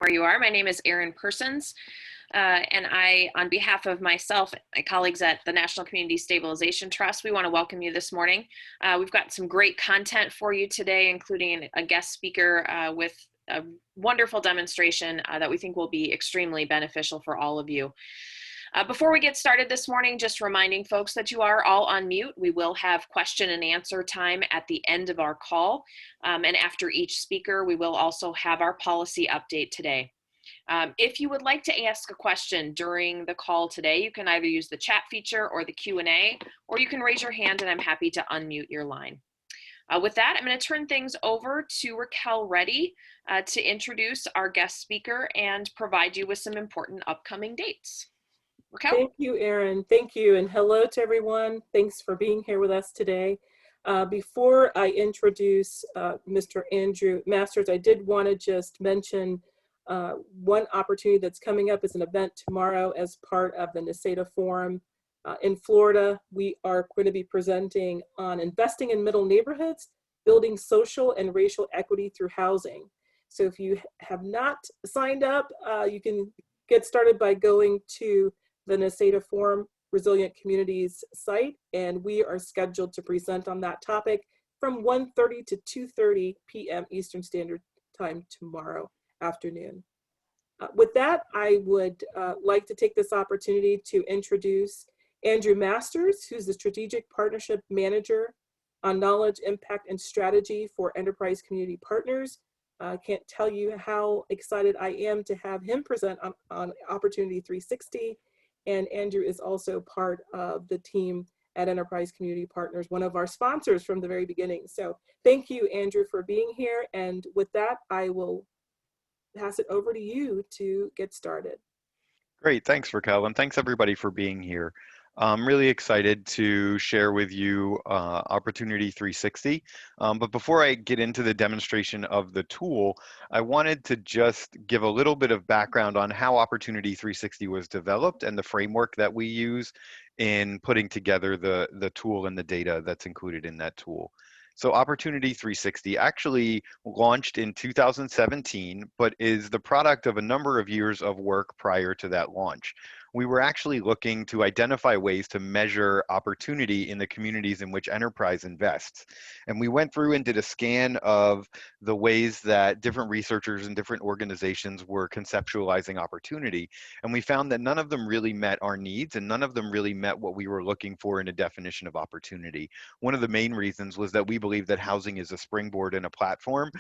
Where you are. My name is Erin Persons, and I, on behalf of myself and my colleagues at the National Community Stabilization Trust, we want to welcome you this morning. We've got some great content for you today, including a guest speaker with a wonderful demonstration that we think will be extremely beneficial for all of you. Before we get started this morning, just reminding folks that you are all on mute. We will have question and answer time at the end of our call. And after each speaker, we will also have our policy update today. If you would like to ask a question during the call today, you can either use the chat feature or the Q&A, or you can raise your hand and I'm happy to unmute your line. With that, I'm going to turn things over to Raquel Reddy to introduce our guest speaker and provide you with some important upcoming dates. Raquel? Thank you, Erin. Thank you, and hello to everyone. Thanks for being here with us today. Before I introduce Mr. Andrew Masters, I did want to just mention one opportunity that's coming up as an event tomorrow as part of the NSAIDA Forum in Florida. We are going to be presenting on investing in middle neighborhoods, building social and racial equity through housing. So if you have not signed up, you can get started by going to the NSAIDA Forum Resilient Communities site, and we are scheduled to present on that topic from 1:30 to 2:30 p.m. Eastern Standard Time tomorrow afternoon. With that, I would like to take this opportunity to introduce Andrew Masters, who's the Strategic Partnership Manager on Knowledge, Impact, and Strategy for Enterprise Community Partners. I can't tell you how excited I am to have him present on Opportunity 360. And Andrew is also part of the team at Enterprise Community Partners, one of our sponsors from the very beginning. So thank you, Andrew, for being here. And with that, I will pass it over to you to get started. Great, thanks, Raquel, and thanks everybody for being here. I'm really excited to share with you Opportunity 360. But before I get into the demonstration of the tool, I wanted to just give a little bit of background on how Opportunity 360 was developed and the framework that we use in putting together the tool and the data that's included in that tool. So Opportunity 360 actually launched in 2017, but is the product of a number of years of work prior to that launch. We were actually looking to identify ways to measure opportunity in the communities in which enterprise invests. And we went through and did a scan of the ways that different researchers and different organizations were conceptualizing opportunity. And we found that none of them really met our needs and none of them really met what we were looking for in a definition of opportunity. One of the main reasons was that we believe that housing is a springboard and a platform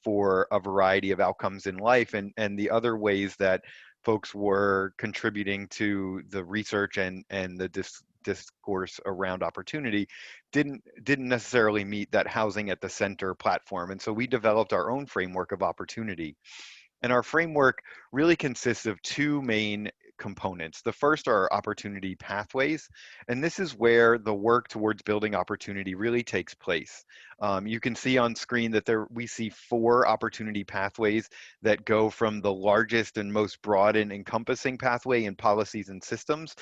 for a variety of outcomes in life, and the other ways that folks were contributing to the research and the discourse around opportunity didn't necessarily meet that housing at the center platform. And so we developed our own framework of opportunity. And our framework really consists of two main components. The first are opportunity pathways, and this is where the work towards building opportunity really takes place. You can see on screen that we see 4 opportunity pathways that go from the largest and most broad and encompassing pathway in policies and systems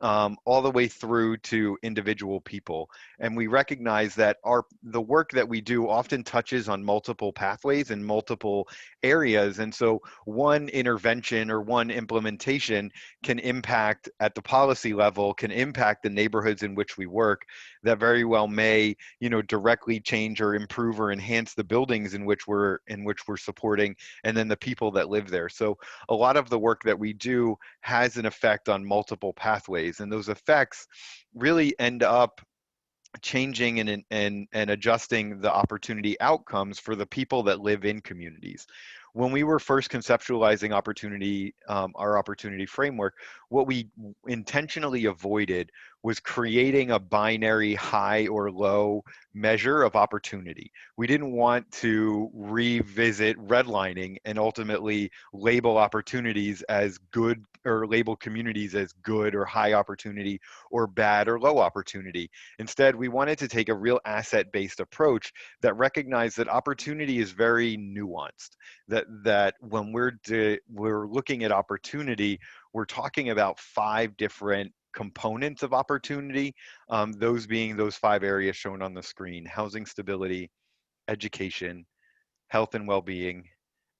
all the way through to individual people. And we recognize that the work that we do often touches on multiple pathways and multiple areas. And so one intervention or one implementation can impact at the policy level, can impact the neighborhoods in which we work, that very well may, directly change or improve or enhance the buildings in which we're supporting, and then the people that live there. So a lot of the work that we do has an effect on multiple pathways, and those effects really end up changing and adjusting the opportunity outcomes for the people that live in communities. When we were first conceptualizing opportunity, our opportunity framework, what we intentionally avoided was creating a binary high or low measure of opportunity. We didn't want to revisit redlining and ultimately label opportunities as good, or label communities as good or high opportunity or bad or low opportunity. Instead, we wanted to take a real asset-based approach that recognized that opportunity is very nuanced, that when we're looking at opportunity, we're talking about 5 different components of opportunity, those being those 5 areas shown on the screen: housing stability, education, health and well-being,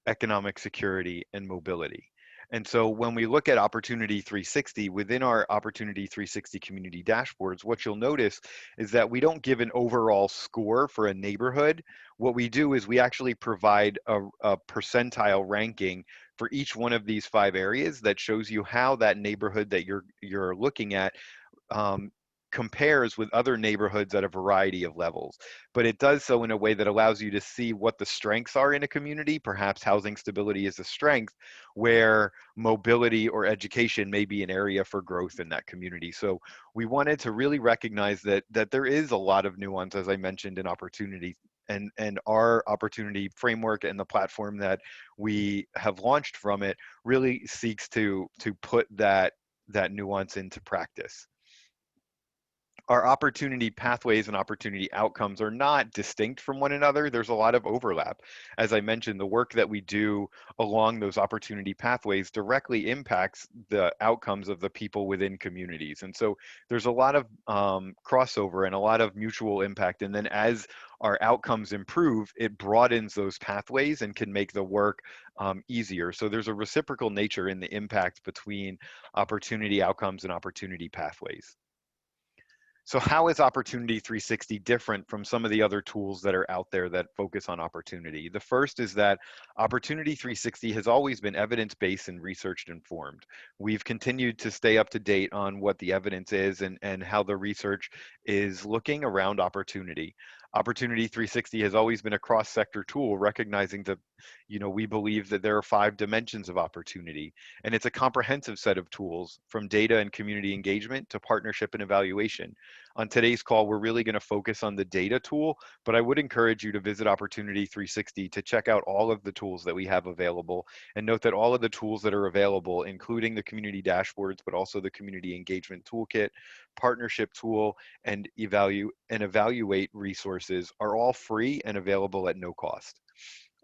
economic security, and mobility. And so when we look at Opportunity 360, within our Opportunity 360 community dashboards, what you'll notice is that we don't give an overall score for a neighborhood. What we do is we actually provide a percentile ranking for each one of these 5 areas that shows you how that neighborhood that you're looking at um, compares with other neighborhoods at a variety of levels. But it does so in a way that allows you to see what the strengths are in a community. Perhaps housing stability is a strength, where mobility or education may be an area for growth in that community. So we wanted to really recognize that there is a lot of nuance, as I mentioned, in opportunity. And our opportunity framework and the platform that we have launched from it really seeks to put that nuance into practice. Our opportunity pathways and opportunity outcomes are not distinct from one another. There's a lot of overlap. As I mentioned, the work that we do along those opportunity pathways directly impacts the outcomes of the people within communities. And so there's a lot of crossover and a lot of mutual impact. And then as our outcomes improve, it broadens those pathways and can make the work easier. So there's a reciprocal nature in the impact between opportunity outcomes and opportunity pathways. So how is Opportunity 360 different from some of the other tools that are out there that focus on opportunity? The first is that Opportunity 360 has always been evidence-based and research informed. We've continued to stay up to date on what the evidence is and how the research is looking around opportunity. Opportunity 360 has always been a cross-sector tool, recognizing that, we believe that there are 5 dimensions of opportunity, and it's a comprehensive set of tools, from data and community engagement to partnership and evaluation. On today's call, we're really going to focus on the data tool, but I would encourage you to visit Opportunity 360 to check out all of the tools that we have available, and note that all of the tools that are available, including the community dashboards, but also the community engagement toolkit, partnership tool, and evaluate resources, are all free and available at no cost.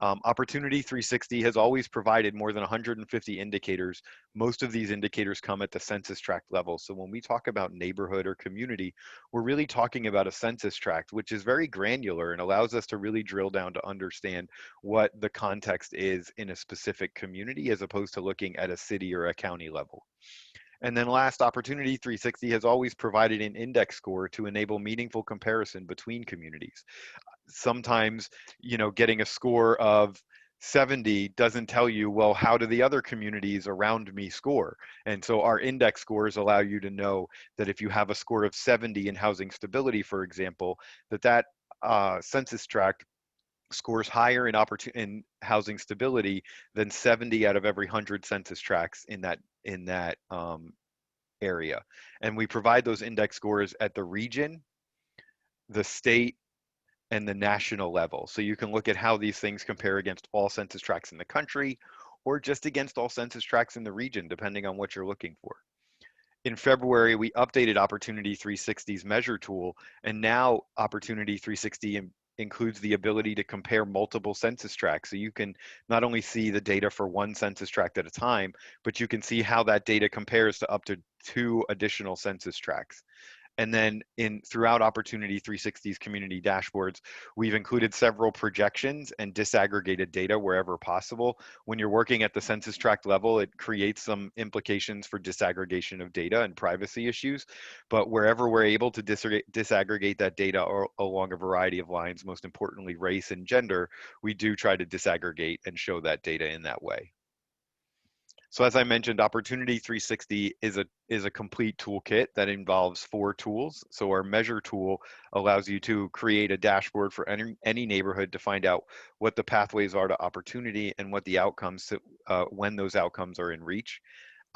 Opportunity 360 has always provided more than 150 indicators. Most of these indicators come at the census tract level. So when we talk about neighborhood or community, we're really talking about a census tract, which is very granular and allows us to really drill down to understand what the context is in a specific community, as opposed to looking at a city or a county level. And then last, Opportunity 360 has always provided an index score to enable meaningful comparison between communities. Sometimes, getting a score of 70 doesn't tell you, well, how do the other communities around me score? And so our index scores allow you to know that if you have a score of 70 in housing stability, for example, that census tract scores higher in housing stability than 70 out of every 100 census tracts in that area. And we provide those index scores at the region, the state, and the national level. So you can look at how these things compare against all census tracts in the country, or just against all census tracts in the region, depending on what you're looking for. In February, we updated Opportunity 360's measure tool, and now Opportunity 360 includes the ability to compare multiple census tracts. So you can not only see the data for one census tract at a time, but you can see how that data compares to up to 2 additional census tracts. And then throughout Opportunity 360's community dashboards, we've included several projections and disaggregated data wherever possible. When you're working at the census tract level, it creates some implications for disaggregation of data and privacy issues. But wherever we're able to disaggregate that data along a variety of lines, most importantly, race and gender, we do try to disaggregate and show that data in that way. So as I mentioned, Opportunity 360 is a complete toolkit that involves 4 tools. So our measure tool allows you to create a dashboard for any neighborhood to find out what the pathways are to opportunity and what the outcomes when those outcomes are in reach.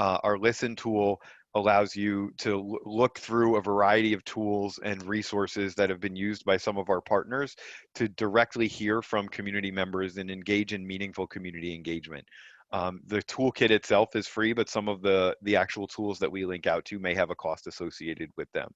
Our listen tool allows you to look through a variety of tools and resources that have been used by some of our partners to directly hear from community members and engage in meaningful community engagement. The toolkit itself is free, but some of the actual tools that we link out to may have a cost associated with them.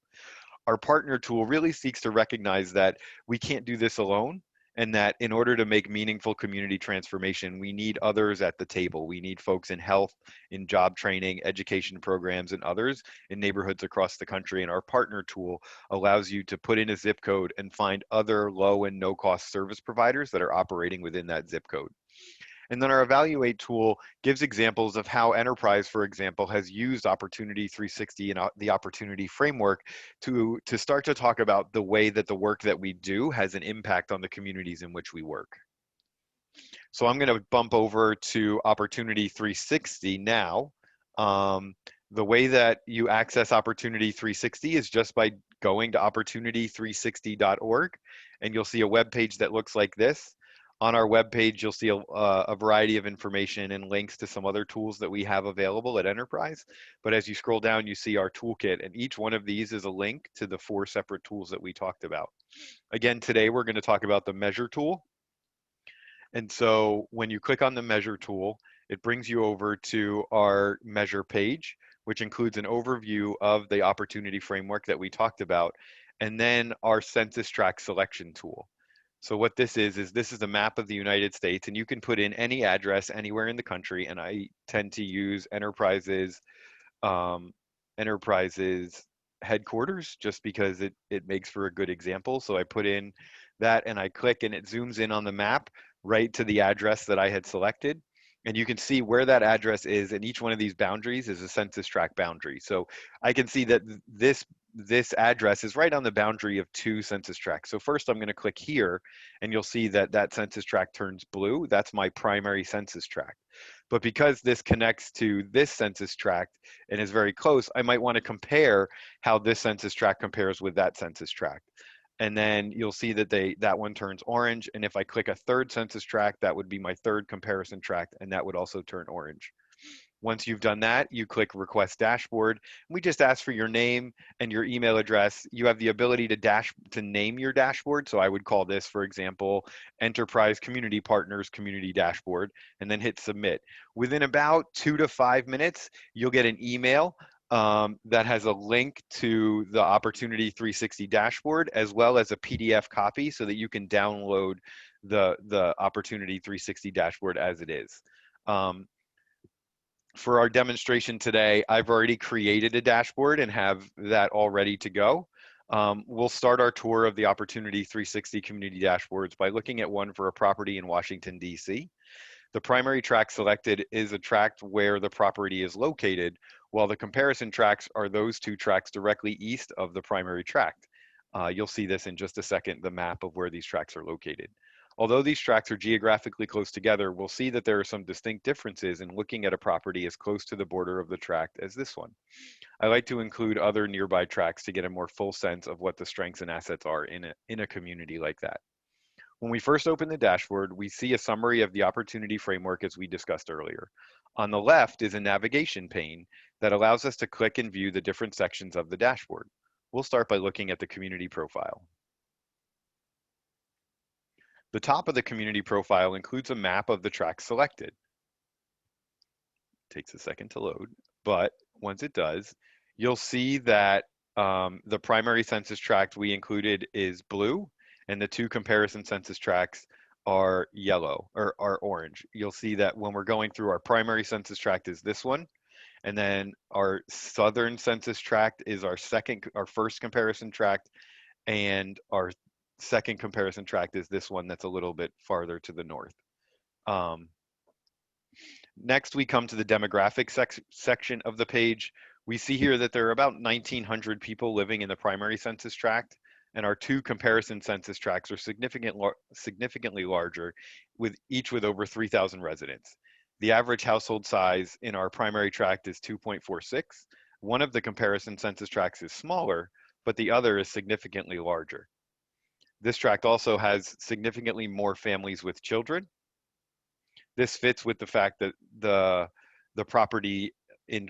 Our partner tool really seeks to recognize that we can't do this alone, and that in order to make meaningful community transformation, we need others at the table. We need folks in health, in job training, education programs, and others in neighborhoods across the country. And our partner tool allows you to put in a zip code and find other low and no cost service providers that are operating within that zip code. And then our evaluate tool gives examples of how enterprise, for example, has used Opportunity 360 and the opportunity framework to start to talk about the way that the work that we do has an impact on the communities in which we work. So I'm going to bump over to Opportunity 360 now. The way that you access Opportunity 360 is just by going to opportunity360.org, and you'll see a web page that looks like this. On our web page, you'll see a variety of information and links to some other tools that we have available at Enterprise. But as you scroll down, you see our toolkit, and each one of these is a link to the 4 separate tools that we talked about. Again, today we're going to talk about the measure tool. And so when you click on the measure tool, it brings you over to our measure page, which includes an overview of the opportunity framework that we talked about, and then our census tract selection tool. So what this is this is a map of the United States, and you can put in any address anywhere in the country, and I tend to use um, Enterprise's headquarters just because it makes for a good example. So I put in that and I click and it zooms in on the map right to the address that I had selected. And you can see where that address is, and each one of these boundaries is a census tract boundary. So I can see that this address is right on the boundary of 2 census tracts. So first I'm going to click here, and you'll see that that census tract turns blue. That's my primary census tract. But because this connects to this census tract and is very close, I might want to compare how this census tract compares with that census tract. And then you'll see that that one turns orange. And if I click a third census tract, that would be my third comparison tract, and that would also turn orange. Once you've done that, you click Request Dashboard. We just ask for your name and your email address. You have the ability to name your dashboard. So I would call this, for example, Enterprise Community Partners Community Dashboard, and then hit Submit. Within about 2 to 5 minutes, you'll get an email that has a link to the Opportunity 360 dashboard, as well as a PDF copy so that you can download the Opportunity 360 dashboard as it is. For our demonstration today, I've already created a dashboard and have that all ready to go. We'll start our tour of the Opportunity 360 community dashboards by looking at one for a property in Washington, D.C. The primary tract selected is a tract where the property is located, while the comparison tracts are those 2 tracts directly east of the primary tract. You'll see this in just a second, the map of where these tracts are located. Although these tracts are geographically close together, we'll see that there are some distinct differences in looking at a property as close to the border of the tract as this one. I like to include other nearby tracts to get a more full sense of what the strengths and assets are in a community like that. When we first open the dashboard, we see a summary of the opportunity framework as we discussed earlier. On the left is a navigation pane that allows us to click and view the different sections of the dashboard. We'll start by looking at the community profile. The top of the community profile includes a map of the tracts selected. It takes a second to load, but once it does, you'll see that the primary census tract we included is blue, and the 2 comparison census tracts are yellow or are orange. You'll see that when we're going through, our primary census tract is this one, and then our southern census tract is our first comparison tract, and our second comparison tract is this one that's a little bit farther to the north. Next, we come to the demographic section of the page. We see here that there are about 1,900 people living in the primary census tract, and our 2 comparison census tracts are significantly larger, each with over 3,000 residents. The average household size in our primary tract is 2.46. One of the comparison census tracts is smaller, but the other is significantly larger. This tract also has significantly more families with children. This fits with the fact that the property in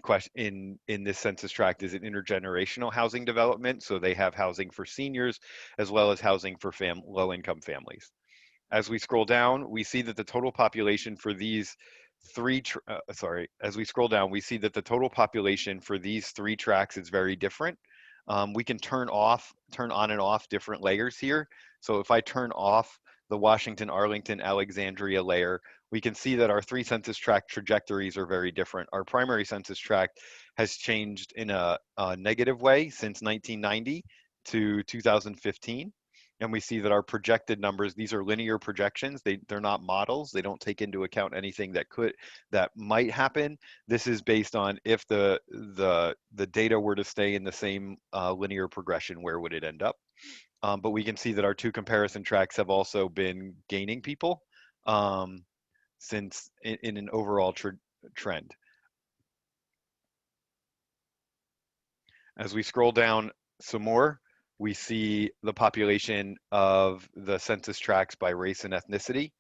this census tract is an intergenerational housing development, so they have housing for seniors as well as housing for low-income families. As we scroll down, we see that the total population for these as we scroll down, we see that the total population for these 3 tracts is very different. We can turn on and off different layers here. So if I turn off the Washington, Arlington, Alexandria layer, we can see that our 3 census tract trajectories are very different. Our primary census tract has changed in a negative way since 1990 to 2015. And we see that our projected numbers, these are linear projections. They're not models. They don't take into account anything that might happen. This is based on if the data were to stay in the same linear progression, where would it end up? But we can see that our two comparison tracks have also been gaining people since in an overall trend. As we scroll down some more, we see the population of the census tracts by race and ethnicity.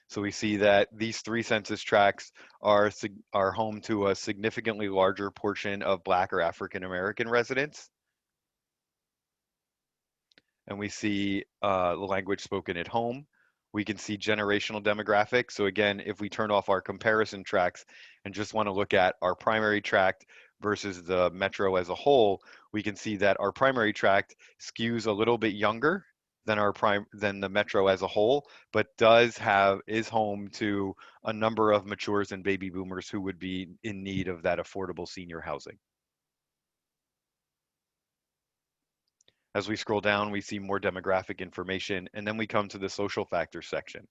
So we see that these three census tracts are home to a significantly larger portion of Black or African American residents. And we see the language spoken at home. We can see generational demographics. So again, if we turn off our comparison tracks and just want to look at our primary tract versus the metro as a whole, we can see that our primary tract skews a little bit younger than than the metro as a whole, but is home to a number of matures and baby boomers who would be in need of that affordable senior housing. As we scroll down, we see more demographic information, and then we come to the social factors section.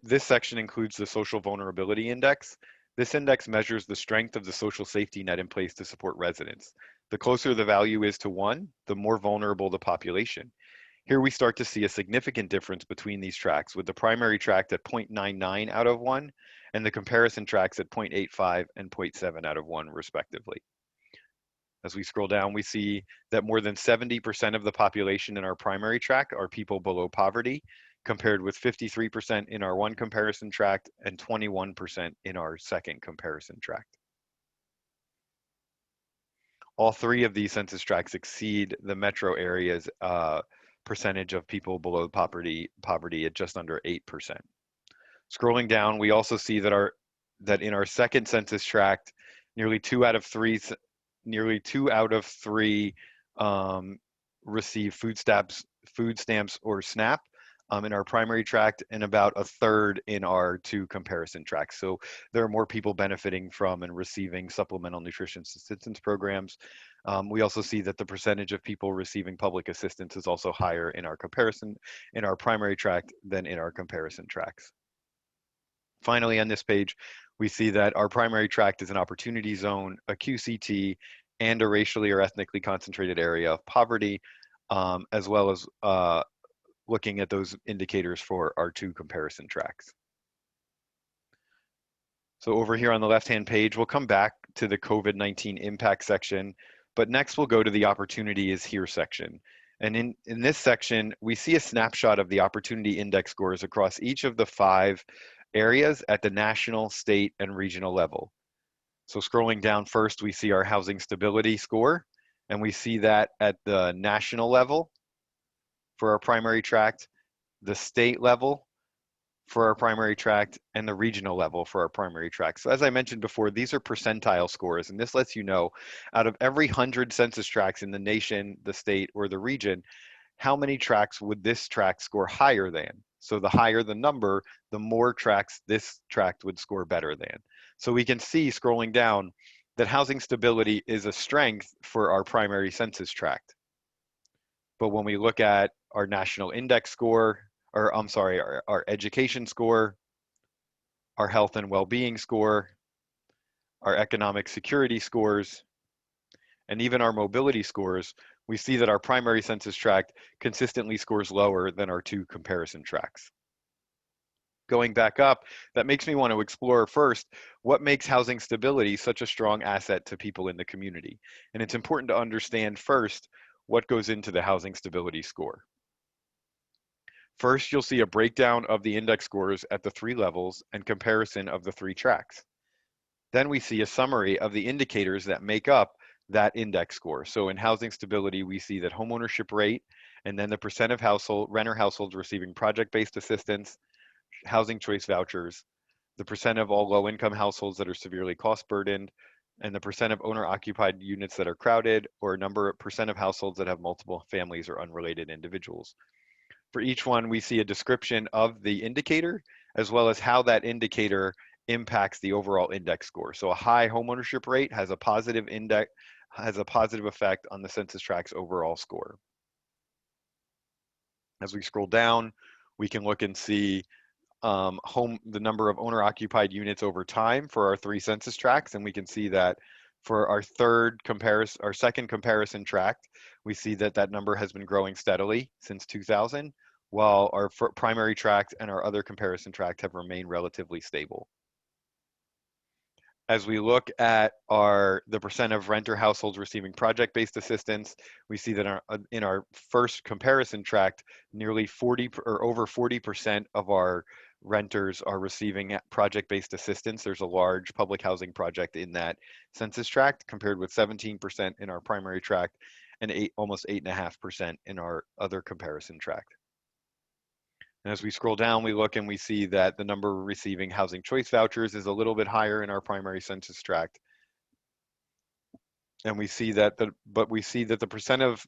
This section includes the Social Vulnerability Index. This index measures the strength of the social safety net in place to support residents. The closer the value is to 1, the more vulnerable the population. Here we start to see a significant difference between these tracks, with the primary tract at 0.99 out of 1, and the comparison tracks at 0.85 and 0.7 out of 1, respectively. As we scroll down, we see that more than 70% of the population in our primary tract are people below poverty, compared with 53% in our one comparison tract and 21% in our second comparison tract. All three of these census tracts exceed the metro area's percentage of people below poverty at just under 8%. Scrolling down, we also see that in our second census tract, nearly two out of three receive food stamps or SNAP in our primary tract, and about a third in our two comparison tracts. So there are more people benefiting from and receiving supplemental nutrition assistance programs. We also see that the percentage of people receiving public assistance is also higher in our primary tract than in our comparison tracts. Finally, on this page, we see that our primary tract is an opportunity zone, a QCT, and a racially or ethnically concentrated area of poverty, as well as looking at those indicators for our two comparison tracks. So over here on the left-hand page, we'll come back to the COVID-19 impact section, but next we'll go to the opportunity is here section. And in this section, we see a snapshot of the opportunity index scores across each of the 5 areas at the national, state, and regional level. So scrolling down first, we see our housing stability score, and we see that at the national level for our primary tract, the state level for our primary tract, and the regional level for our primary tract. So as I mentioned before, these are percentile scores, and this lets you know out of every 100 census tracts in the nation, the state, or the region, how many tracts would this tract score higher than? So the higher the number, the more tracts this tract would score better than. So we can see, scrolling down, that housing stability is a strength for our primary census tract. But when we look at our national index score, or I'm sorry, our education score, our health and well-being score, our economic security scores, and even our mobility scores, we see that our primary census tract consistently scores lower than our two comparison tracts. Going back up, that makes me want to explore first, what makes housing stability such a strong asset to people in the community? And it's important to understand first what goes into the housing stability score. First, you'll see a breakdown of the index scores at the 3 levels and comparison of the 3 tracts. Then we see a summary of the indicators that make up that index score. So in housing stability, we see that homeownership rate, and then the percent of renter households receiving project-based assistance, housing choice vouchers, the percent of all low-income households that are severely cost-burdened, and the percent of owner-occupied units that are crowded, or percent of households that have multiple families or unrelated individuals. For each one, we see a description of the indicator, as well as how that indicator impacts the overall index score. So a high homeownership rate has a positive has a positive effect on the census tract's overall score. As we scroll down, we can look and see the number of owner-occupied units over time for our 3 census tracts, and we can see that for our second comparison tract, we see that that number has been growing steadily since 2000, while our primary tract and our other comparison tract have remained relatively stable. As we look at the percent of renter households receiving project-based assistance, we see that in our first comparison tract, nearly 40 or over 40% of our renters are receiving project-based assistance. There's a large public housing project in that census tract, compared with 17% in our primary tract and almost 8.5% in our other comparison tract. And as we scroll down, we look and we see that the number receiving housing choice vouchers is a little bit higher in our primary census tract. And we see that the percent of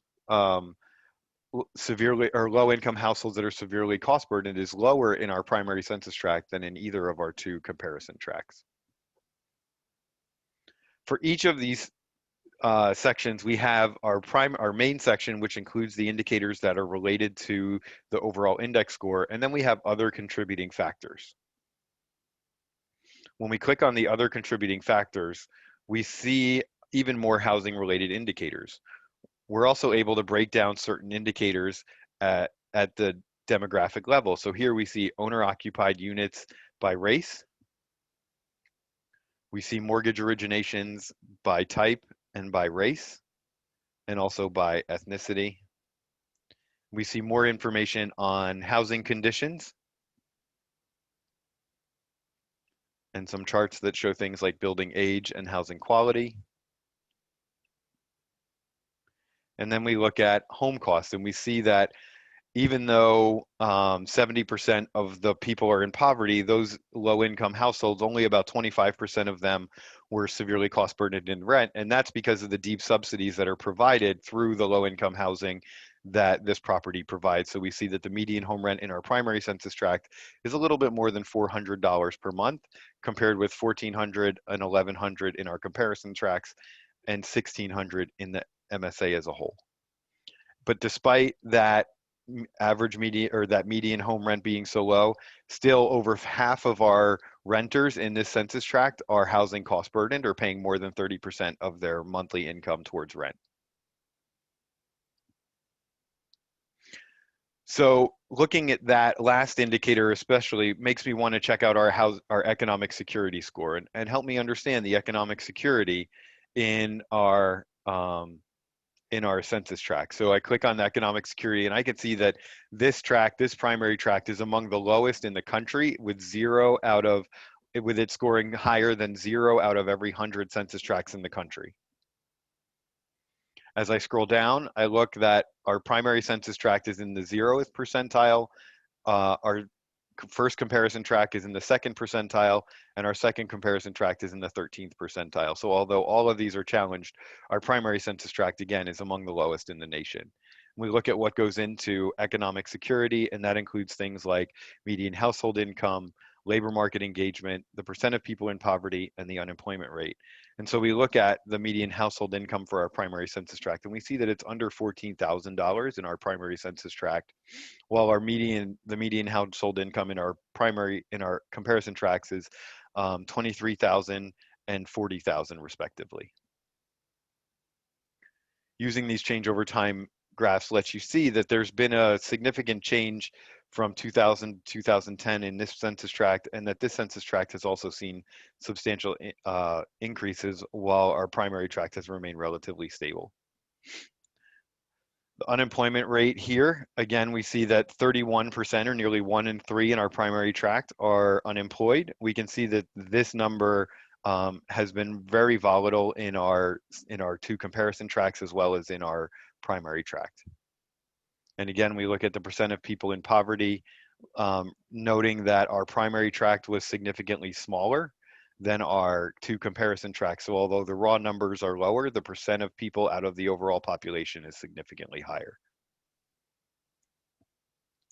severely or low income households that are severely cost burdened is lower in our primary census tract than in either of our 2 comparison tracts. For each of these sections, we have our main section, which includes the indicators that are related to the overall index score, and then we have other contributing factors. When we click on the other contributing factors, we see even more housing related indicators. We're also able to break down certain indicators at the demographic level. So here we see owner occupied units by race. We see mortgage originations by type and by race, and also by ethnicity. We see more information on housing conditions and some charts that show things like building age and housing quality. And then we look at home costs, and we see that even though 70% of the people are in poverty, those low-income households, only about 25% of them were severely cost-burdened in rent, and that's because of the deep subsidies that are provided through the low-income housing that this property provides. So we see that the median home rent in our primary census tract is a little bit more than $400 per month, compared with $1,400 and $1,100 in our comparison tracts, and $1,600 in the MSA as a whole. But despite that average median or that median home rent being so low, still over half of our renters in this census tract are housing cost burdened or paying more than 30% of their monthly income towards rent. So looking at that last indicator especially makes me want to check out our economic security score and help me understand the economic security in our census tract. So I click on economic security and I can see that this primary tract is among the lowest in the country, with it scoring higher than 0 out of every 100 census tracts in the country. As I scroll down, I look that our primary census tract is in the 0th percentile. Our first comparison tract is in the 2nd percentile, and our second comparison tract is in the 13th percentile. So although all of these are challenged, our primary census tract, again, is among the lowest in the nation. We look at what goes into economic security, and that includes things like median household income, labor market engagement, the percent of people in poverty, and the unemployment rate. And so we look at the median household income for our primary census tract, and we see that it's under $14,000 in our primary census tract, while the median household income in our comparison tracts is $23,000 and $40,000 respectively. Using these change over time graphs lets you see that there's been a significant change from 2000 to 2010 in this census tract, and that this census tract has also seen substantial increases, while our primary tract has remained relatively stable. The unemployment rate here, again, we see that 31%, or nearly 1 in 3 in our primary tract, are unemployed. We can see that this number has been very volatile in our 2 comparison tracts, as well as in our primary tract. And again, we look at the percent of people in poverty, noting that our primary tract was significantly smaller than our 2 comparison tracts. So although the raw numbers are lower, the percent of people out of the overall population is significantly higher.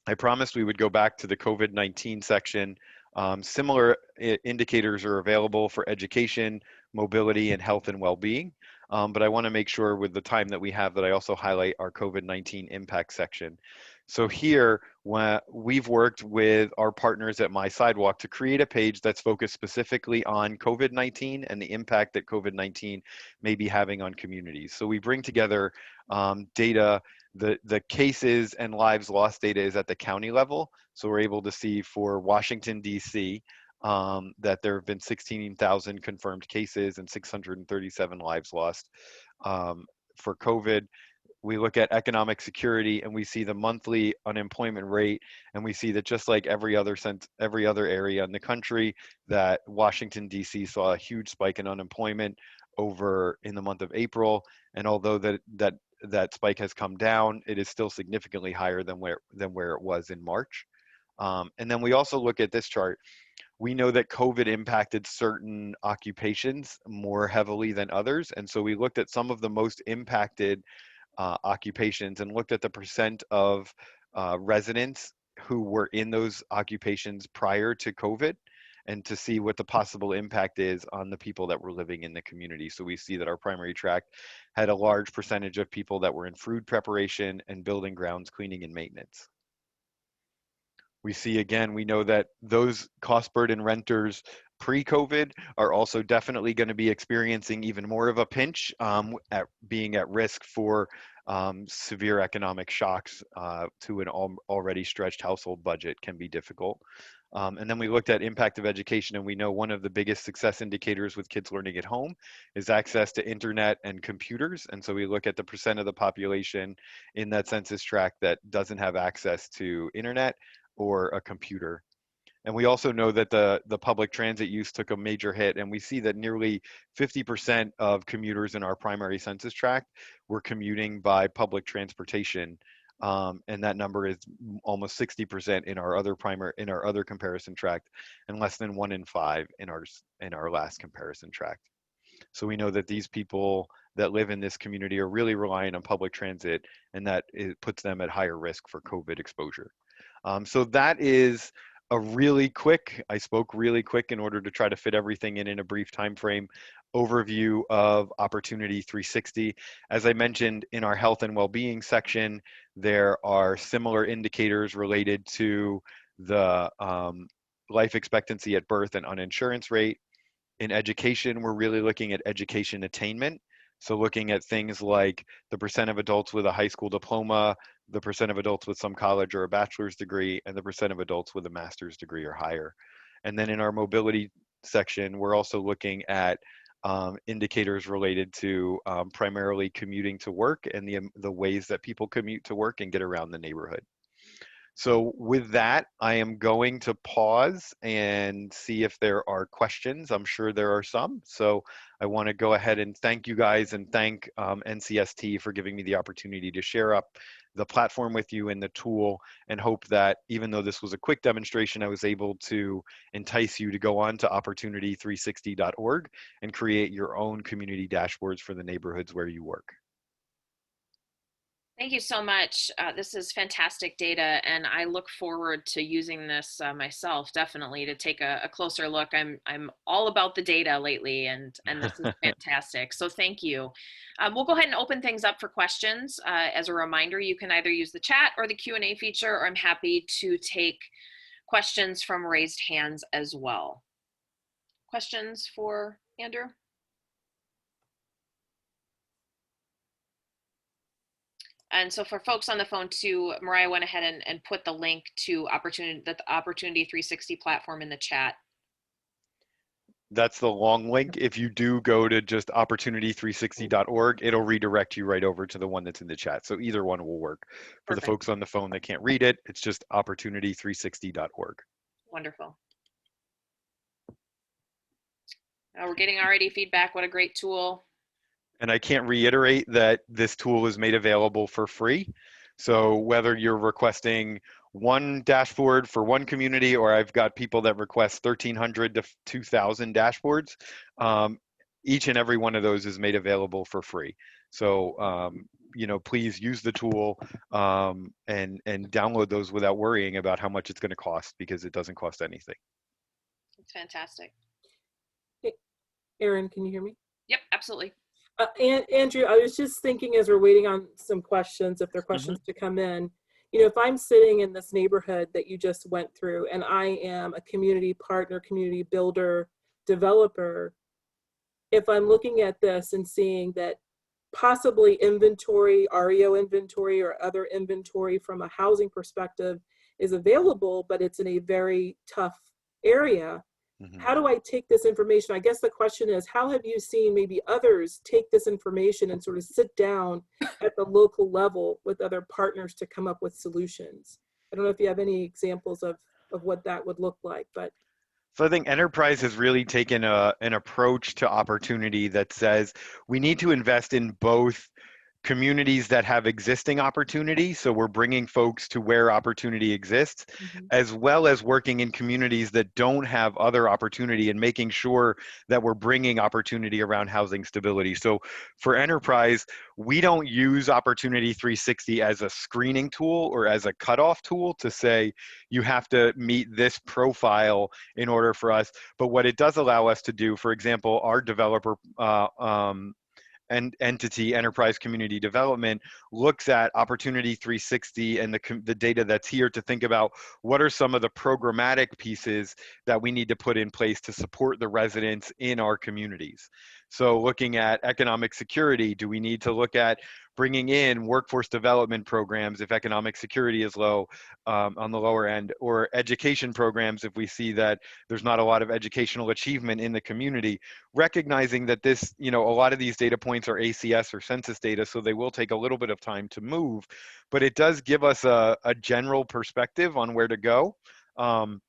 I promised we would go back to the COVID-19 section. Similar indicators are available for education, mobility, and health and well-being. but I want to make sure with the time that we have that I also highlight our COVID-19 impact section. So here, we've worked with our partners at My Sidewalk to create a page that's focused specifically on COVID-19 and the impact that COVID-19 may be having on communities. So we bring together data. The cases and lives lost data is at the county level. So we're able to see for Washington, D.C., that there have been 16,000 confirmed cases and 637 lives lost for COVID. We look at economic security and we see the monthly unemployment rate, and we see that just like every other area in the country, that Washington D.C. saw a huge spike in unemployment over in the month of April. And although that spike has come down, it is still significantly higher than where it was in March. And then we also look at this chart. We know that COVID impacted certain occupations more heavily than others. And so we looked at some of the most impacted occupations and looked at the percent of residents who were in those occupations prior to COVID, and to see what the possible impact is on the people that were living in the community. So we see that our primary tract had a large percentage of people that were in food preparation and building grounds cleaning and maintenance. We see again, we know that those cost burden renters pre-COVID are also definitely going to be experiencing even more of a pinch, at being at risk for severe economic shocks to an already stretched household budget can be difficult. And then we looked at impact of education, and we know one of the biggest success indicators with kids learning at home is access to internet and computers. And so we look at the percent of the population in that census tract that doesn't have access to internet or a computer. And we also know that the public transit use took a major hit, and we see that nearly 50% of commuters in our primary census tract were commuting by public transportation, and that number is almost 60% in our other comparison tract, and less than 1 in 5 in our last comparison tract. So we know that these people that live in this community are really relying on public transit, and that it puts them at higher risk for COVID exposure. So that is I spoke really quick in order to try to fit everything in a brief time frame overview of Opportunity 360. As I mentioned in our health and well-being section, there are similar indicators related to the life expectancy at birth and uninsurance rate. In education, we're really looking at education attainment. So looking at things like the percent of adults with a high school diploma, the percent of adults with some college or a bachelor's degree, and the percent of adults with a master's degree or higher. And then in our mobility section, we're also looking at indicators related to primarily commuting to work and the ways that people commute to work and get around the neighborhood. So with that, I am going to pause and see if there are questions. I'm sure there are some. So I want to go ahead and thank you guys and thank NCST for giving me the opportunity to share up the platform with you and the tool, and hope that even though this was a quick demonstration, I was able to entice you to go on to opportunity360.org and create your own community dashboards for the neighborhoods where you work. Thank you so much. This is fantastic data, and I look forward to using this myself, definitely, to take a closer look. I'm all about the data lately, and this is fantastic. So thank you. We'll go ahead and open things up for questions. As a reminder, you can either use the chat or the Q&A feature, or I'm happy to take questions from raised hands as well. Questions for Andrew? And so for folks on the phone too, Mariah went ahead and put the link to the Opportunity 360 platform in the chat. That's the long link. If you do go to just opportunity360.org, it'll redirect you right over to the one that's in the chat. So either one will work. For Perfect. the folks on the phone that can't read it, it's just opportunity360.org. Wonderful. We're getting already feedback. What a great tool. And I can't reiterate that this tool is made available for free. So whether you're requesting one dashboard for one community, or I've got people that request 1,300 to 2,000 dashboards, each and every one of those is made available for free. So, please use the tool and download those without worrying about how much it's going to cost, because it doesn't cost anything. It's fantastic. Hey, Erin, can you hear me? Yep, absolutely. Andrew, I was just thinking as we're waiting on some questions, if there are Mhm. questions to come in, you know, if I'm sitting in this neighborhood that you just went through and I am a community partner, community builder, developer, if I'm looking at this and seeing that possibly inventory, REO inventory or other inventory from a housing perspective is available, but it's in a very tough area, Mhm. how do I take this information? I guess the question is, how have you seen maybe others take this information and sort of sit down at the local level with other partners to come up with solutions? I don't know if you have any examples of what that would look like, but So I think enterprise has really taken an approach to opportunity that says we need to invest in both communities that have existing opportunity. So we're bringing folks to where opportunity exists, mhm. as well as working in communities that don't have other opportunity and making sure that we're bringing opportunity around housing stability. So for enterprise, we don't use Opportunity 360 as a screening tool or as a cutoff tool to say you have to meet this profile in order for us. But what it does allow us to do, for example, our developer and entity enterprise community development looks at Opportunity 360 and the data that's here to think about what are some of the programmatic pieces that we need to put in place to support the residents in our communities. So looking at economic security, do we need to look at bringing in workforce development programs if economic security is low, on the lower end, or education programs if we see that there's not a lot of educational achievement in the community, recognizing that this, you know, a lot of these data points are ACS or census data, so they will take a little bit of time to move, but it does give us a general perspective on where to go. Um,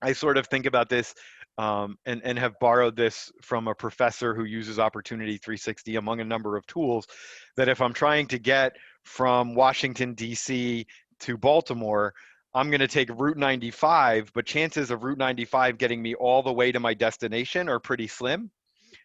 I sort of think about this, and have borrowed this from a professor who uses Opportunity 360 among a number of tools, that if I'm trying to get from Washington, D.C. to Baltimore, I'm going to take Route 95, but chances of Route 95 getting me all the way to my destination are pretty slim.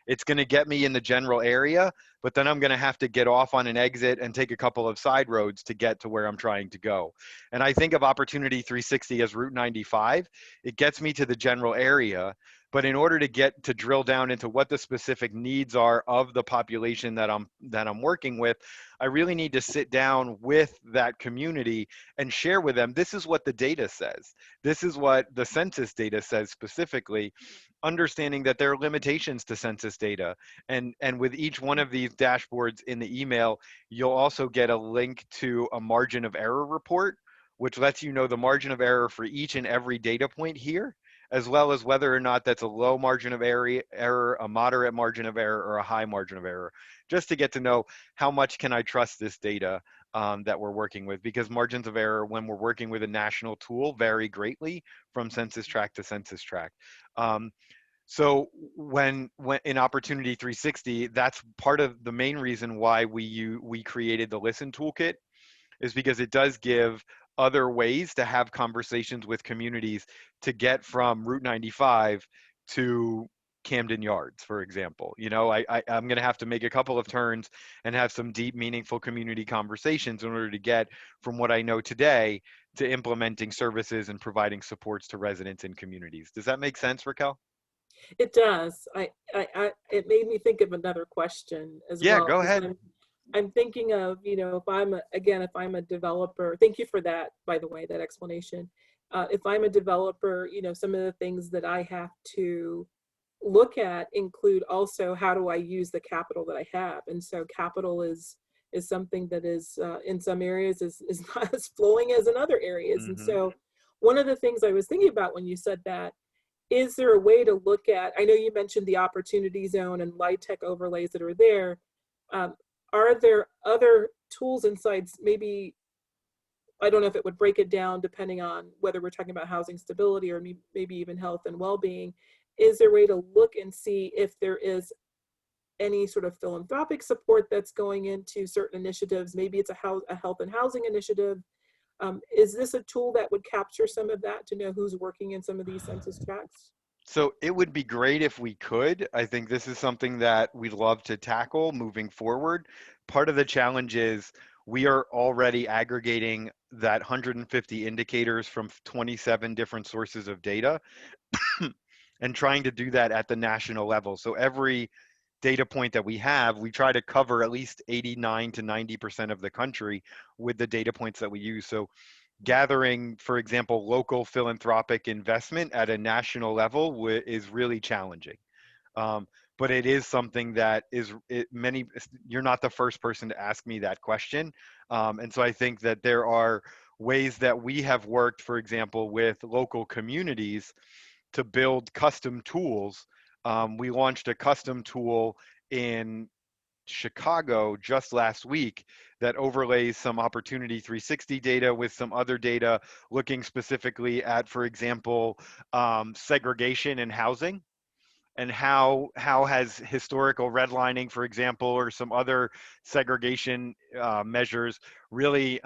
It's going to get me in the general area, but then I'm going to have to get off on an exit and take a couple of side roads to get to where I'm trying to go. And I think of Opportunity 360 as Route 95. It gets me to the general area, but in order to get to drill down into what the specific needs are of the population that I'm working with, I really need to sit down with that community and share with them, this is what the data says. This is what the census data says specifically, understanding that there are limitations to census data. And with each one of these dashboards in the email, you'll also get a link to a margin of error report, which lets you know the margin of error for each and every data point here, as well as whether or not that's a low margin of error, a moderate margin of error, or a high margin of error, just to get to know how much can I trust this data, that we're working with, because margins of error when we're working with a national tool vary greatly from census tract to census tract. Um, so when in Opportunity 360, that's part of the main reason why we created the Listen Toolkit, is because it does give other ways to have conversations with communities to get from Route 95 to Camden Yards, for example. You know, I'm going to have to make a couple of turns and have some deep, meaningful community conversations in order to get from what I know today to implementing services and providing supports to residents and communities. Does that make sense, Raquel? it does. It made me think of another question as Yeah, well go because ahead. I'm thinking of, you know, if I'm a, again, if I'm a developer, thank you for that, by the way, that explanation. If I'm a developer, you know, some of the things that I have to look at include also how do I use the capital that I have, and so capital is something that is in some areas is not as flowing as in other areas, and Hmm. so one of the things I was thinking about when you said that, is there a way to look at, I know you mentioned the opportunity zone and light tech overlays that are there. Um, are there other tools inside, maybe, I don't know if it would break it down depending on whether we're talking about housing stability or maybe even health and well-being. Is there a way to look and see if there is any sort of philanthropic support that's going into certain initiatives? Maybe it's a health and housing initiative. Is this a tool that would capture some of that to know who's working in some of these census tracts? So it would be great if we could. I think this is something that we'd love to tackle moving forward. Part of the challenge is we are already aggregating that 150 indicators from 27 different sources of data and trying to do that at the national level. So every data point that we have, we try to cover at least 89 to 90% of the country with the data points that we use. So gathering, for example, local philanthropic investment at a national level is really challenging. Um, but it is something that you're not the first person to ask me that question. And so I think that there are ways that we have worked, for example, with local communities to build custom tools. We launched a custom tool in Chicago just last week that overlays some Opportunity 360 data with some other data looking specifically at, for example, segregation in housing, and how has historical redlining, for example, or some other segregation measures really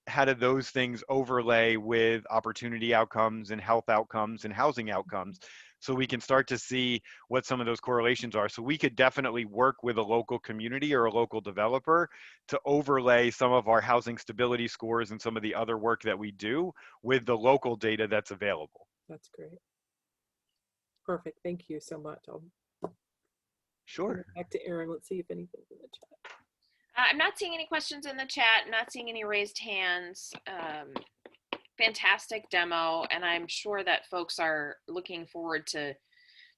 how do those things overlay with opportunity outcomes and health outcomes and housing outcomes, so we can start to see what some of those correlations are. So we could definitely work with a local community or a local developer to overlay some of our housing stability scores and some of the other work that we do with the local data that's available. That's great. Perfect. Thank you so much. I'll Sure. back to Erin. Let's see if anything's in the chat. I'm not seeing any questions in the chat, not seeing any raised hands. Fantastic demo, and I'm sure that folks are looking forward to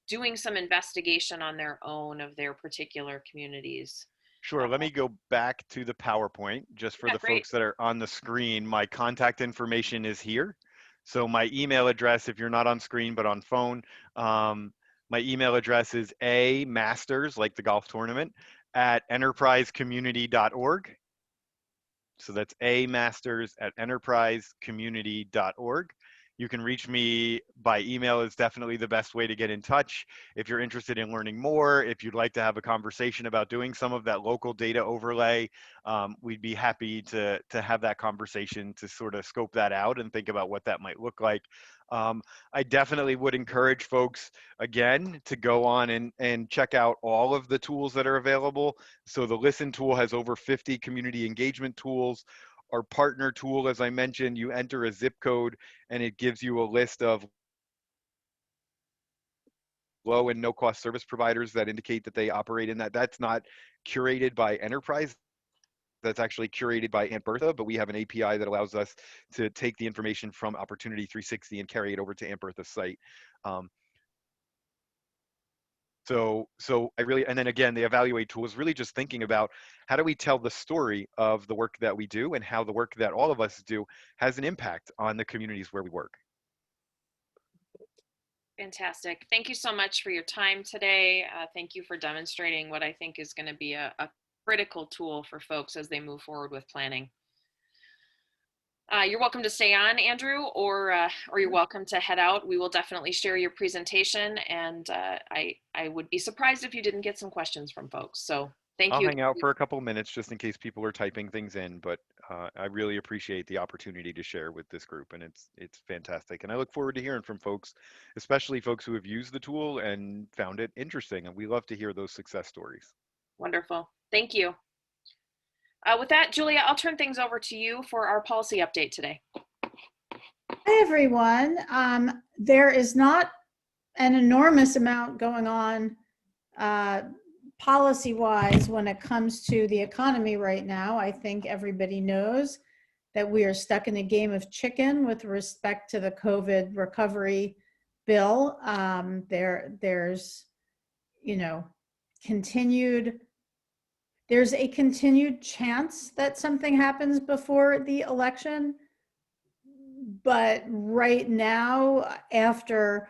doing some investigation on their own of their particular communities. Sure. Let me go back to the PowerPoint just for the Great. folks that are on the screen. My contact information is here. So my email address, if you're not on screen but on phone, my email address is amasters, like the golf tournament, at enterprisecommunity.org. So that's amasters@enterprisecommunity.org. You can reach me by email is definitely the best way to get in touch. If you're interested in learning more, if you'd like to have a conversation about doing some of that local data overlay, we'd be happy to have that conversation to sort of scope that out and think about what that might look like. I definitely would encourage folks, again, to go on and check out all of the tools that are available. So the Listen tool has over 50 community engagement tools. Our partner tool, as I mentioned, you enter a zip code and it gives you a list of low and no cost service providers that indicate that they operate in that. That's not curated by enterprise. That's actually curated by Aunt Bertha, but we have an API that allows us to take the information from Opportunity 360 and carry it over to Aunt Bertha's site. So I really, and then again, the evaluate tool is really just thinking about how do we tell the story of the work that we do and how the work that all of us do has an impact on the communities where we work. Fantastic. Thank you so much for your time today. Thank you for demonstrating what I think is going to be a critical tool for folks as they move forward with planning. You're welcome to stay on, Andrew, or you're welcome to head out. We will definitely share your presentation, and I would be surprised if you didn't get some questions from folks. So thank you. I'll hang out for a couple minutes just in case people are typing things in, but I really appreciate the opportunity to share with this group, and it's fantastic. And I look forward to hearing from folks, especially folks who have used the tool and found it interesting. And we love to hear those success stories. Wonderful. Thank you. With that, Julia, I'll turn things over to you for our policy update today. Hi, everyone. There is not an enormous amount going on policy-wise when it comes to the economy right now. I think everybody knows that we are stuck in a game of chicken with respect to the COVID recovery bill. There's, you know, there's a continued chance that something happens before the election. But right now, after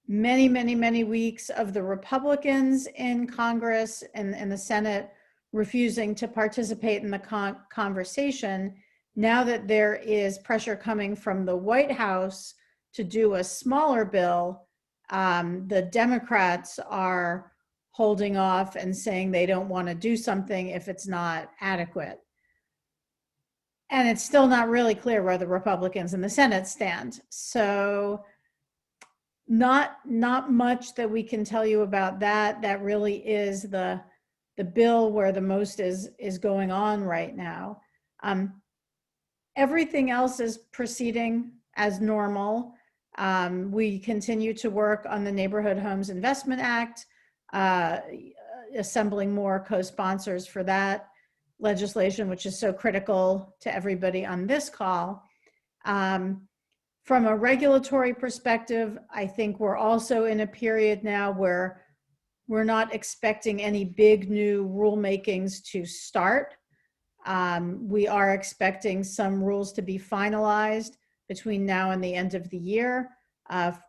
many, many, many weeks of the Republicans in Congress and the Senate refusing to participate in the conversation, now that there is pressure coming from the White House to do a smaller bill, the Democrats are holding off and saying they don't want to do something if it's not adequate. And it's still not really clear where the Republicans in the Senate stand. So not much that we can tell you about that. That really is the bill where the most is going on right now. Everything else is proceeding as normal. We continue to work on the Neighborhood Homes Investment Act. assembling more co-sponsors for that legislation, which is so critical to everybody on this call. From a regulatory perspective, I think we're also in a period now where we're not expecting any big new rulemakings to start. We are expecting some rules to be finalized between now and the end of the year.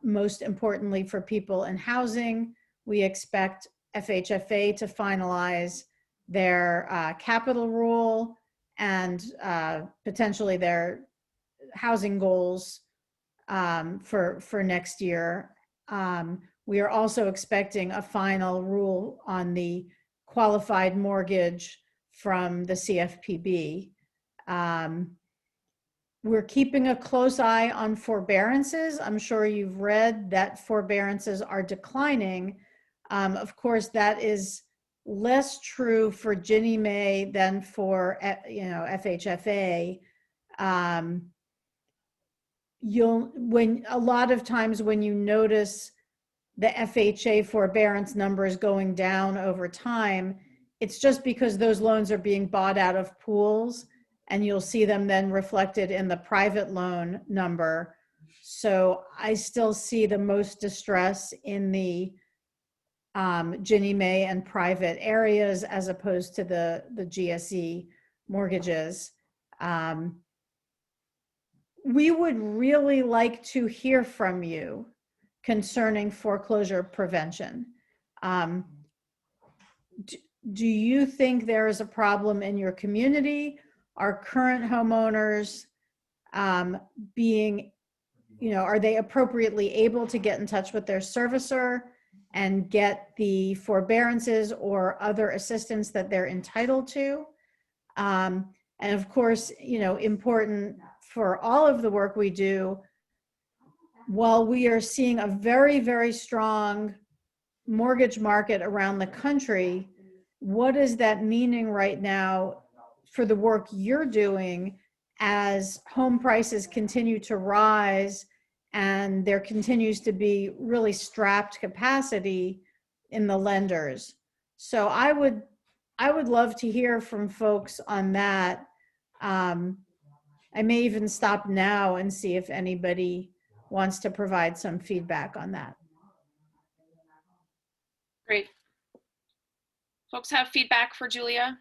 Most importantly for people in housing, we expect FHFA to finalize their capital rule and potentially their housing goals for next year. We are also expecting a final rule on the qualified mortgage from the CFPB. We're keeping a close eye on forbearances. I'm sure you've read that forbearances are declining. Of course, that is less true for Ginnie Mae than for FHFA. When a lot of times when you notice the FHA forbearance numbers going down over time, it's just because those loans are being bought out of pools, and you'll see them then reflected in the private loan number. So I still see the most distress in the Ginnie Mae and private areas as opposed to the GSE mortgages. We would really like to hear from you concerning foreclosure prevention. Do you think there is a problem in your community? Are current homeowners are they appropriately able to get in touch with their servicer and get the forbearances or other assistance that they're entitled to? And of course, important for all of the work we do, while we are seeing a very, very strong mortgage market around the country, what is that meaning right now for the work you're doing as home prices continue to rise and there continues to be really strapped capacity in the lenders? So I would love to hear from folks on that. I may even stop now and see if anybody wants to provide some feedback on that. Great. Folks have feedback for Julia?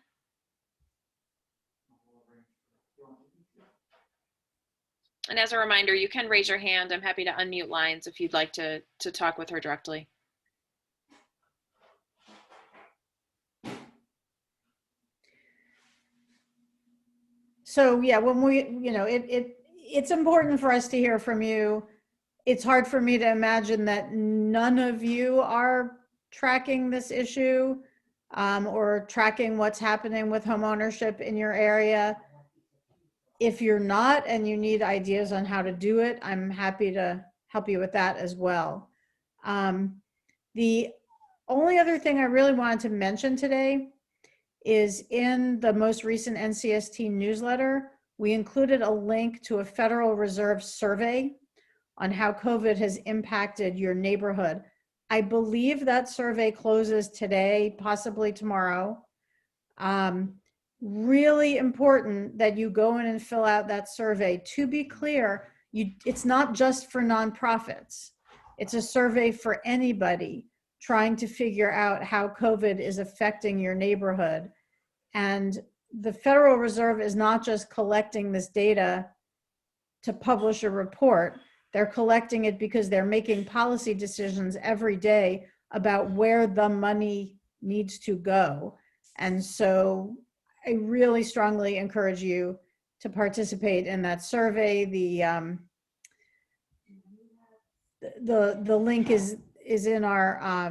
And as a reminder, you can raise your hand. I'm happy to unmute lines if you'd like to talk with her directly. So yeah, when it's important for us to hear from you. It's hard for me to imagine that none of you are tracking this issue or tracking what's happening with home ownership in your area. If you're not and you need ideas on how to do it, I'm happy to help you with that as well. The only other thing I really wanted to mention today is in the most recent NCST newsletter, we included a link to a Federal Reserve survey on how COVID has impacted your neighborhood. I believe that survey closes today, possibly tomorrow. Really important that you go in and fill out that survey. To be clear, it's not just for nonprofits. It's a survey for anybody trying to figure out how COVID is affecting your neighborhood. And the Federal Reserve is not just collecting this data to publish a report. They're collecting it because they're making policy decisions every day about where the money needs to go. And so I really strongly encourage you to participate in that survey. The link is in our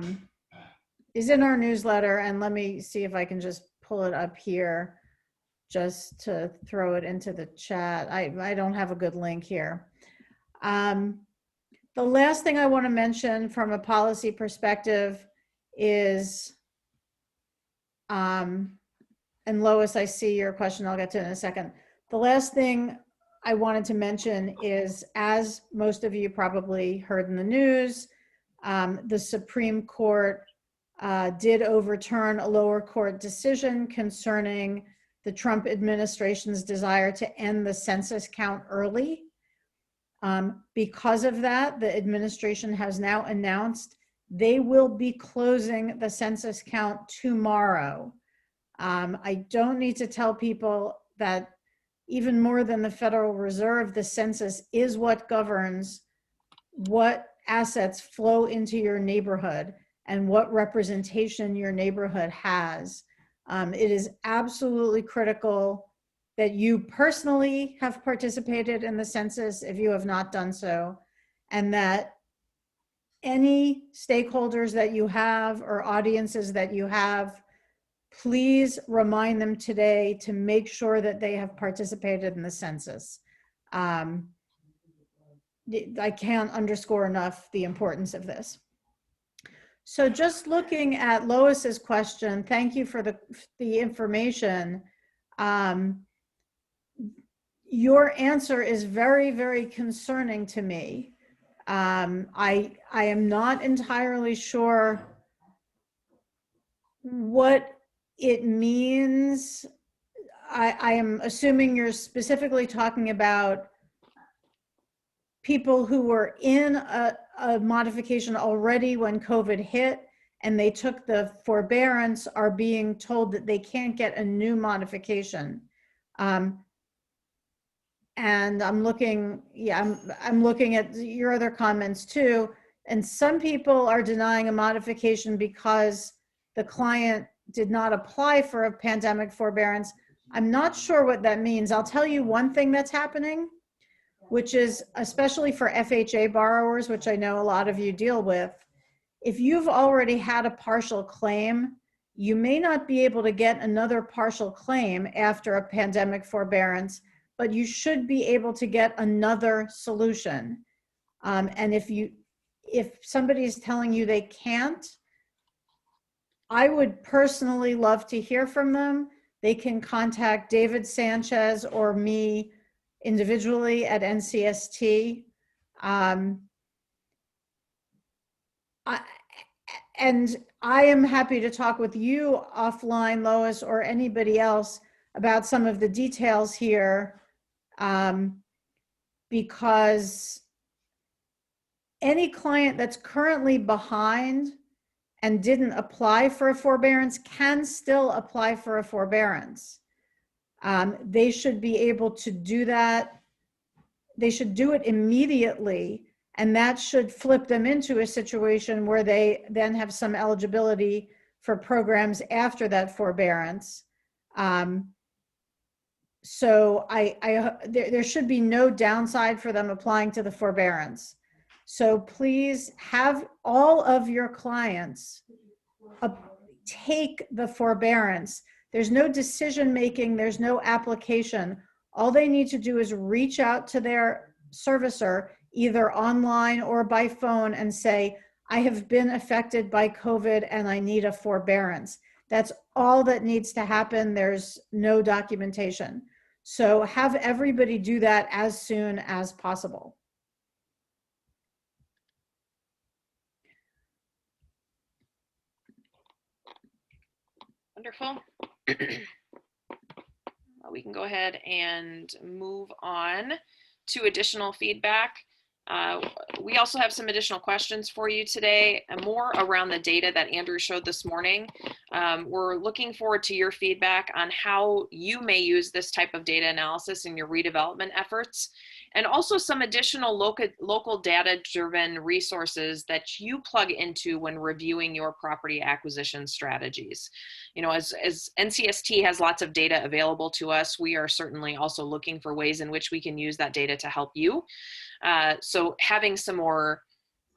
newsletter, and let me see if I can just pull it up here just to throw it into the chat. I don't have a good link here. The last thing I want to mention from a policy perspective is, and Lois, I see your question, I'll get to it in a second. The last thing I wanted to mention is, as most of you probably heard in the news, the Supreme Court did overturn a lower court decision concerning the Trump administration's desire to end the census count early. Because of that, the administration has now announced they will be closing the census count tomorrow. I don't need to tell people that even more than the Federal Reserve, the census is what governs what assets flow into your neighborhood and what representation your neighborhood has. It is absolutely critical that you personally have participated in the census if you have not done so, and that any stakeholders that you have or audiences that you have, please remind them today to make sure that they have participated in the census. I can't underscore enough the importance of this. So just looking at Lois's question, thank you for the information. Your answer is very, very concerning to me. I am not entirely sure what it means. I am assuming you're specifically talking about people who were in a modification already when COVID hit and they took the forbearance are being told that they can't get a new modification. And I'm looking, I'm looking at your other comments too. And some people are denying a modification because the client did not apply for a pandemic forbearance. I'm not sure what that means. I'll tell you one thing that's happening, which is especially for FHA borrowers, which I know a lot of you deal with. If you've already had a partial claim, you may not be able to get another partial claim after a pandemic forbearance, but you should be able to get another solution. And if somebody is telling you they can't, I would personally love to hear from them. They can contact David Sanchez or me individually at NCST. And I am happy to talk with you offline, Lois, or anybody else about some of the details here, because any client that's currently behind and didn't apply for a forbearance can still apply for a forbearance. They should be able to do that. They should do it immediately, and that should flip them into a situation where they then have some eligibility for programs after that forbearance. So there should be no downside for them applying to the forbearance. So please have all of your clients take the forbearance. There's no decision making, there's no application. All they need to do is reach out to their servicer, either online or by phone, and say, I have been affected by COVID and I need a forbearance. That's all that needs to happen. There's no documentation. So have everybody do that as soon as possible. Wonderful. Well, we can go ahead and move on to additional feedback. We also have some additional questions for you today, and more around the data that Andrew showed this morning. We're looking forward to your feedback on how you may use this type of data analysis in your redevelopment efforts, and also some additional local data-driven resources that you plug into when reviewing your property acquisition strategies. You know, as NCST has lots of data available to us, we are certainly also looking for ways in which we can use that data to help you. So having some more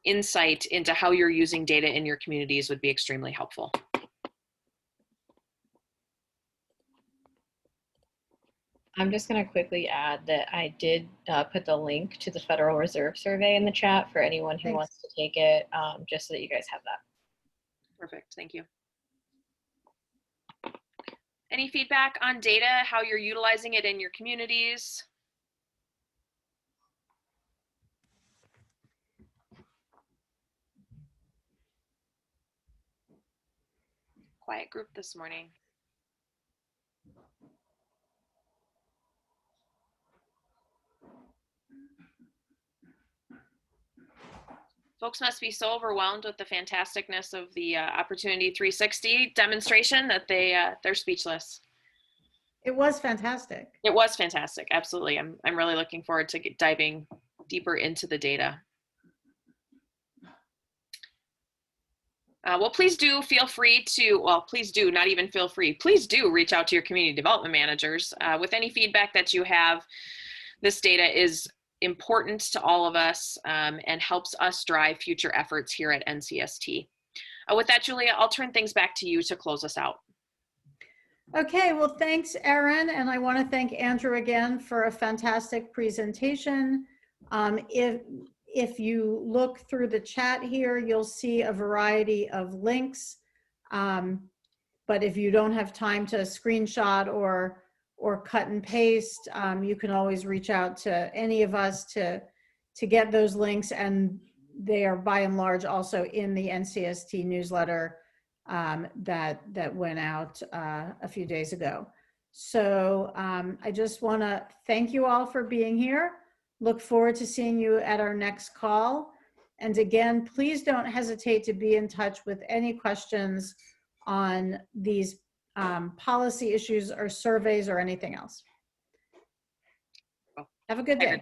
insight into how you're using data in your communities would be extremely helpful. I'm just going to quickly add that I did put the link to the Federal Reserve survey in the chat for anyone who wants to take it, just so that you guys have that. Perfect, thank you. Any feedback on data, how you're utilizing it in your communities? quiet group this morning. Folks must be so overwhelmed with the fantasticness of the Opportunity 360 demonstration that they're speechless. It was fantastic. It was fantastic. Absolutely. I'm really looking forward to diving deeper into the data. Well, please do feel free to, well, please do, not even feel free, please do reach out to your community development managers with any feedback that you have. This data is important to all of us and helps us drive future efforts here at NCST. With that, Julia, I'll turn things back to you to close us out. Okay, well, thanks, Erin. And I want to thank Andrew again for a fantastic presentation. If you look through the chat here, you'll see a variety of links. But if you don't have time to screenshot or cut and paste, you can always reach out to any of us to get those links. And they are by and large also in the NCST newsletter that went out a few days ago. So I just want to thank you all for being here. Look forward to seeing you at our next call. And again, please don't hesitate to be in touch with any questions on these policy issues or surveys or anything else. Have a good day.